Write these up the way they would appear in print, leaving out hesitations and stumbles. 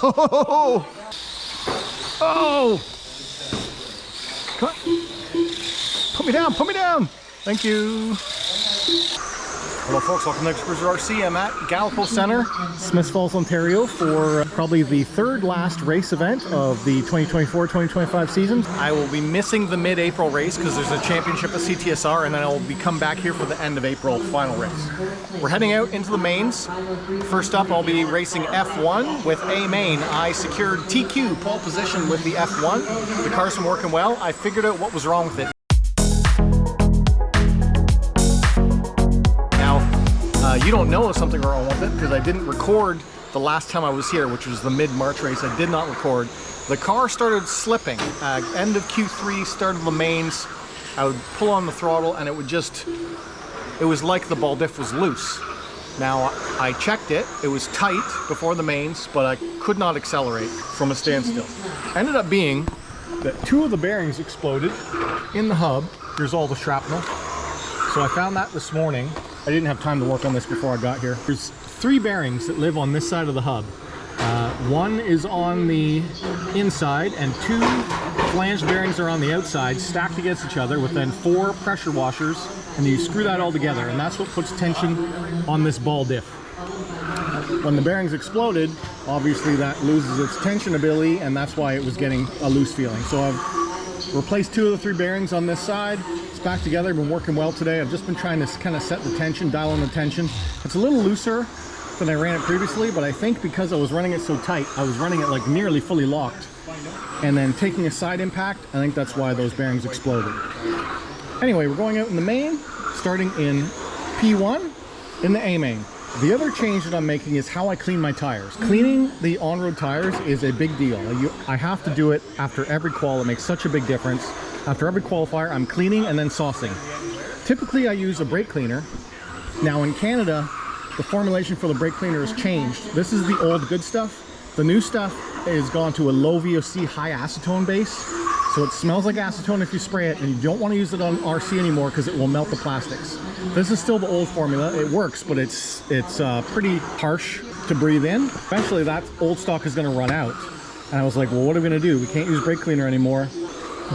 Oh! Oh! Come on. Put me down, put me down! Thank you. Hello folks, welcome to Netcruzer RC. I'm at Gallipo Center, Smiths Falls, Ontario for probably the third last race event of the 2024-2025 season. I will be missing the mid-April race because there's a championship at CTSR, and then I'll be come back here for the end of April final race. We're heading out into the mains. First up, I'll be racing F1 with A main. I secured TQ pole position with the F1. The car's been working well. I figured out what was wrong with it. You don't know if something wrong with it because I didn't record the last time I was here, which was the mid-March race. I did not record. The car started slipping. End of Q3, start of the mains. I would pull on the throttle and it was like the ball diff was loose. Now, I checked it. It was tight before the mains, but I could not accelerate from a standstill. Ended up being that two of the bearings exploded in the hub. Here's all the shrapnel. So I found that this morning. I didn't have time to work on this before I got here. There's three bearings that live on this side of the hub. One is on the inside and two flange bearings are on the outside, stacked against each other with then four pressure washers, and you screw that all together, and that's what puts tension on this ball diff. When the bearings exploded, obviously that loses its tension ability, and that's why it was getting a loose feeling. So I've replaced two of the three bearings on this side. Back together, been working well today. I've just been trying to kind of set the tension, dial in the tension. It's a little looser than I ran it previously, but I think because I was running it so tight, I was running it like nearly fully locked. And then taking a side impact, I think that's why those bearings exploded. Anyway, we're going out in the main, starting in P1 in the A main. The other change that I'm making is how I clean my tires. Cleaning the on-road tires is a big deal. I have to do it after every qual. It makes such a big difference. After every qualifier, I'm cleaning and then saucing. Typically, I use a brake cleaner. Now in Canada, the formulation for the brake cleaner has changed. This is the old good stuff. The new stuff is gone to a low VOC, high acetone base. So it smells like acetone if you spray it, and you don't want to use it on RC anymore because it will melt the plastics. This is still the old formula. It works, but it's pretty harsh to breathe in. Eventually, that old stock is going to run out. And I was like, well, what are we going to do? We can't use brake cleaner anymore.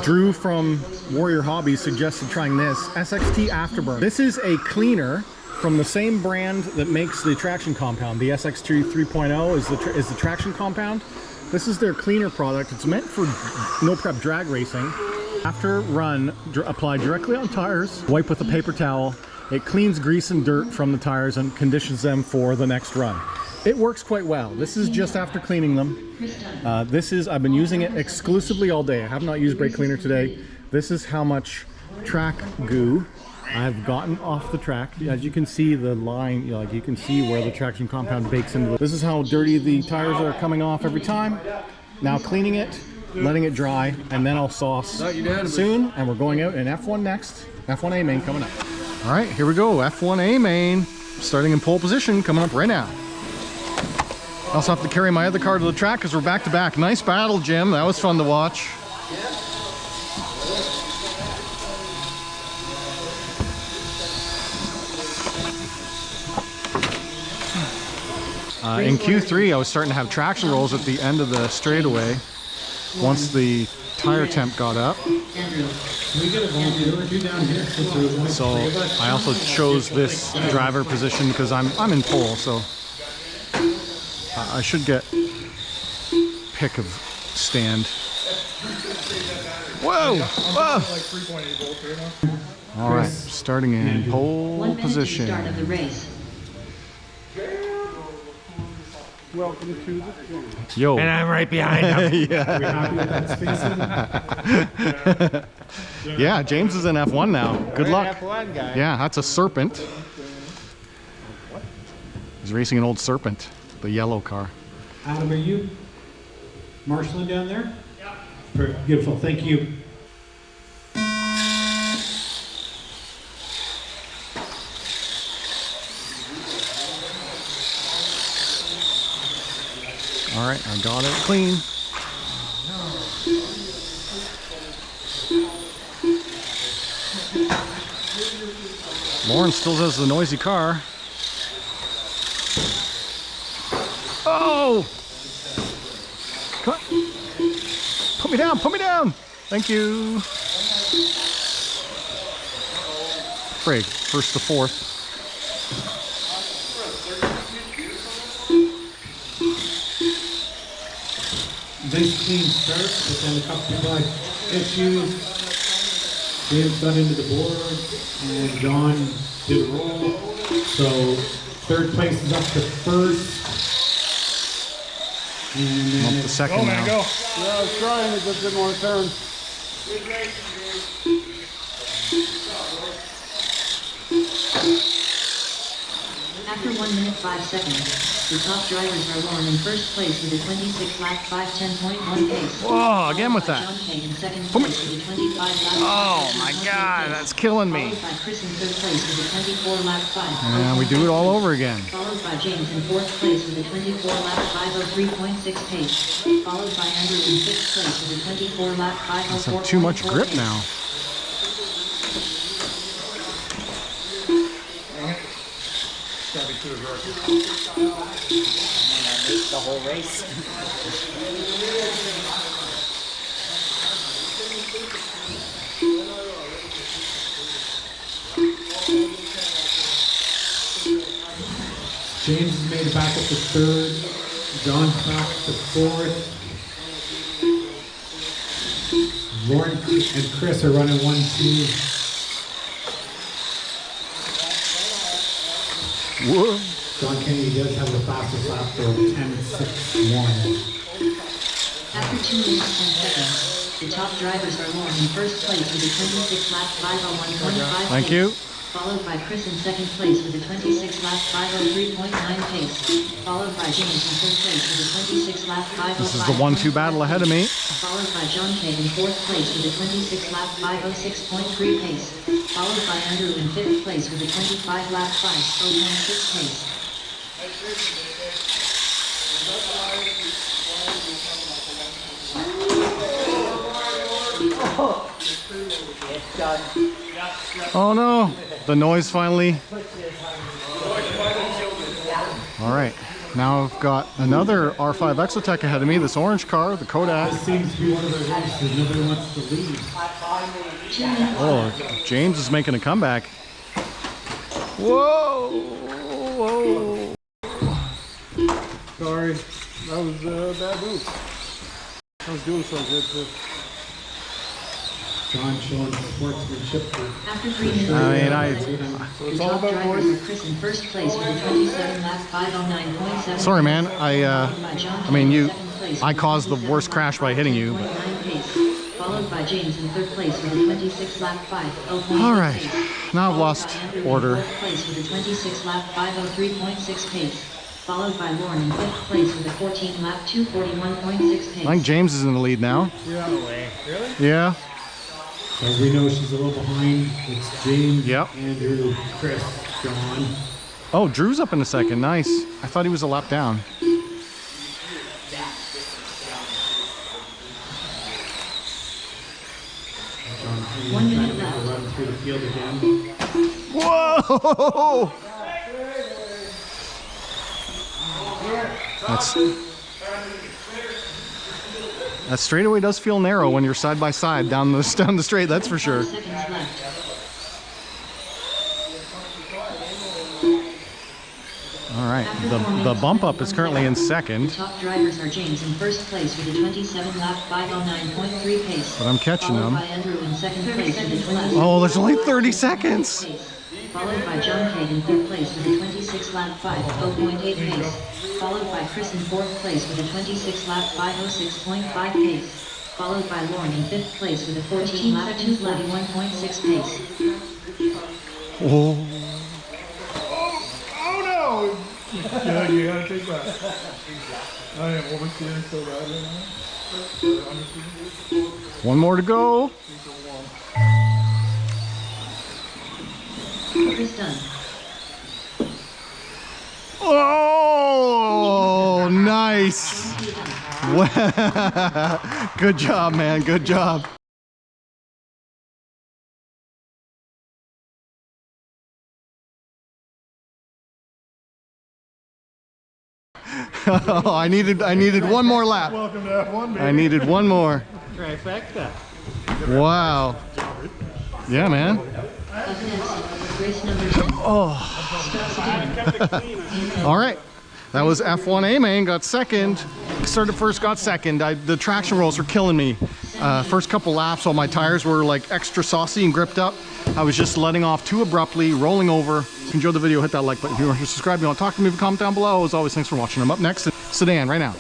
Drew from Warrior Hobbies suggested trying this SXT Afterburn. This is a cleaner from the same brand that makes the traction compound. The SX2 3.0 is the traction compound. This is their cleaner product. It's meant for no prep drag racing. After run, apply directly on tires, wipe with a paper towel. It cleans grease and dirt from the tires and conditions them for the next run. It works quite well. This is just after cleaning them. I've been using it exclusively all day. I have not used brake cleaner today. This is how much track goo I've gotten off the track. As you can see the line, you can see where the traction compound bakes into it. This is how dirty the tires are coming off every time. Now cleaning it, letting it dry, and then I'll sauce soon, and we're going out in F1 next. F1 A main coming up. All right, here we go, F1 A main, starting in pole position, coming up right now. I also have to carry my other car to the track because we're back to back. Nice battle, Jim. That was fun to watch. In Q3, I was starting to have traction rolls at the end of the straightaway once the tire temp got up. So I also chose this driver position because I'm in pole, so I should get pick of stand. Whoa! Whoa! All right, starting in pole position. Welcome to the Yo. And I'm right behind him. Yeah, James is in F1 now. Good luck. F1 guy. Yeah, that's a Serpent. He's racing an old Serpent, the yellow car. Adam, are you marshalling down there? Yeah. Beautiful, thank you. All right, I got it clean. Lauren still has the noisy car. Oh! Come on. Put me down, put me down. Thank you. Frig, first to fourth. Nice clean start, but then a couple of issues. James got into the board, and John did a roll. So third place is up to first. And then I'm up to second now. Go. Yeah, I was trying, it just didn't want to turn. After 1 minute 5 seconds, the top drivers are Lauren in first place with a 26 lap 5:10.1 pace. Whoa, again with that. John Kane in second place with a 25 lap Oh my God, that's killing me. Followed by Chris in third place with a 24 lap 5. And we do it all over again. Followed by James in fourth place with a 24 lap 5:03.6 pace. Followed by Andrew in fifth place with a 24 lap 5:04.4 Have too much grip pace. now. The whole race. James has made it back up to third. John's back to fourth. Lauren and Chris are running 1-2. Whoa. John Kennedy does have the fastest lap though, 10.61. After 2 minutes 10 seconds, the top drivers are Lauren in first place with a 26 lap 5:01.5 Thank pace. you. Followed by Chris in second place with a 26 lap 5:03.9 pace. Followed by James in third place with a 26 lap 5:05. This is the 1-2 battle ahead of me. Followed by John Kane in fourth place with a 26 lap 5:06.3 pace. Followed by Andrew in fifth place with a 25 lap 5:0.6 pace. It's done. Oh no, the noise finally. All right, now I've got another R5 Exotek ahead of me, this orange car, the Kodak. This seems to be one of the races nobody wants to leave. Oh, James is making a comeback. Whoa! Whoa! Sorry, that was a bad move. I was doing so good too. John showing sportsmanship. After 3 minutes, I mean, the top drivers are Chris in first place with a 27 lap 5:09.7. Sorry, man. I mean, you. I caused the worst crash by hitting you. Followed by James in third place with a 26 lap 5:0.8 All right, pace. now I've Followed lost by Andrew in order. fourth place with a 26 lap 5:03.6 pace. Followed by Lauren in fifth place with a 14 lap 2:41.6 pace. I think James is in the lead now. Yeah. No way. Really? Yeah. So we know she's a little behind. It's James, Yep. Andrew, Chris, John. Oh, Drew's up in a second. Nice. I thought he was a lap down. John 1 minute trying to left. run through the field again. Whoa! That straightaway does feel narrow when you're side by side down the straight. That's for sure. 5 seconds left. All right. The bump up is currently in The second, top drivers are James in first place with a 27 lap 5:09.3 pace. but I'm catching Followed them. by Andrew in second place with a 20. Oh, there's only 30 seconds. Followed by John Kane in third place with a 26 lap 5:0.8 pace. Followed by Chris in fourth place with a 26 lap 5:06.5 pace. Followed by Lauren in fifth place with a 14 lap 2:41.6 pace. Oh. Oh no! Yeah, you gotta take that. I am oversteering so bad right now. One more to go. Chris done. Oh, nice. Good job, man. Good job. Oh, I needed one more lap. Welcome to F1, baby. I needed one more. Trifecta. Wow. Yeah, man. Race number 10. All right. That was F1A, man. Got second. Started first, got second. The traction rolls were killing me. First couple laps, all my tires were like extra saucy and gripped up. I was just letting off too abruptly, rolling over. If you enjoyed the video, hit that like button. If you want to subscribe, you want to talk to me, comment down below. As always, thanks for watching. I'm up next in Sedan right now.